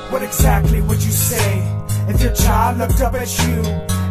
What exactly would you say if your child looked up at you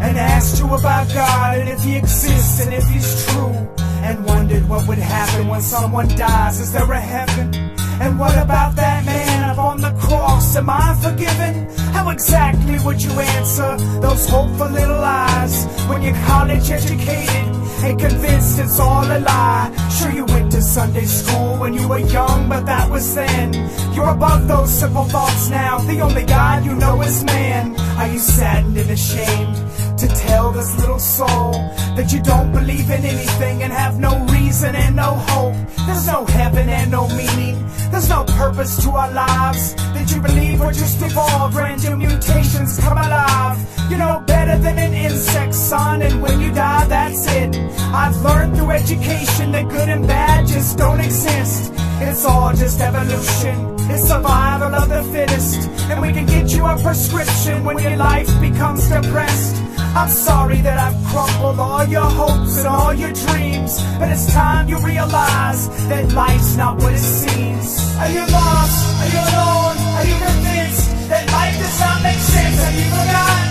and asked you about God and if He exists and if He's true, and wondered what would happen when someone dies? Is there a heaven? And what about that man up on the cross? Am I forgiven? How exactly would you answer those hopeful little lies when you're college educated and convinced it's all a lie? Sure, you went to Sunday school when you were young, but that was then. You're above those simple thoughts now. The only God you know is man. Are you saddened and ashamed to tell this little soul that you don't believe in anything and have no reason and no hope? There's no heaven and no meaning. There's no purpose to our lives. That you believe we're just evolved, random mutations come alive. You're no better than an insect, son, and when you die, that's it. I've learned through education that good and bad just don't exist. It's all just evolution. It's survival of the fittest. And we can get you a prescription when your life becomes depressed. I'm sorry that I've crumbled all your hopes and all your dreams, but it's time you realize that life's not what it seems. Are you lost? Are you alone? Are you convinced that life does not make sense? Have you forgotten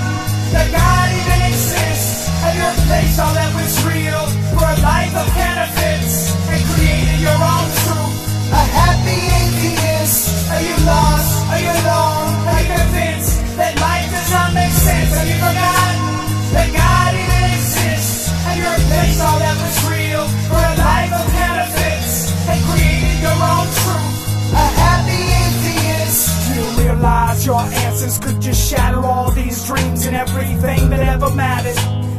that God even exists? Have you replaced all that was real for a life of counterfeits and created your own truth? A happy atheist. Are you lost? Are you alone? Are you convinced that life does not make sense? Have you forgotten that God even exists, and you replaced all that was real for a life of counterfeits and created your own truth? A happy atheist. You realize your answers could just shatter all these dreams and everything that ever mattered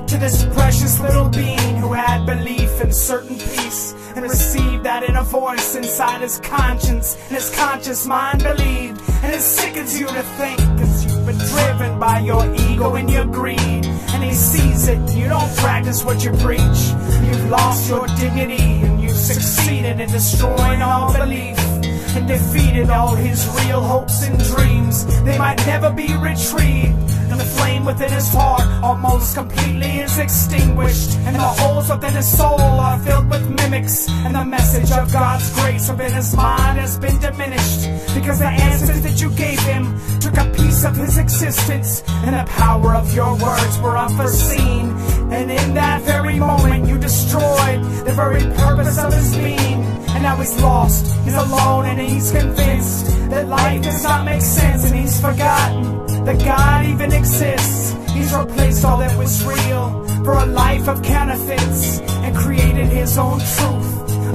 to this precious little being who had belief in certain peace and received that inner voice inside his conscience, and his conscious mind believed. And it sickens you to think, 'cause you've been driven by your ego and your greed, and he sees it. You don't practice what you preach. You've lost your dignity, and you've succeeded in destroying all belief and defeated all his real hopes and dreams. They might never be retrieved, and the flame within his heart almost completely is extinguished, and the holes within his soul are filled with mimics, and the message of God's grace within his mind has been diminished, because the answers that you gave him took a piece of his existence, and the power of your words were unforeseen, and in that very moment you destroyed the very purpose of his being. And now he's lost, he's alone, and he's convinced that life does not make sense, and he's forgotten that God even exists. He's replaced all that was real for a life of counterfeits and created his own truth.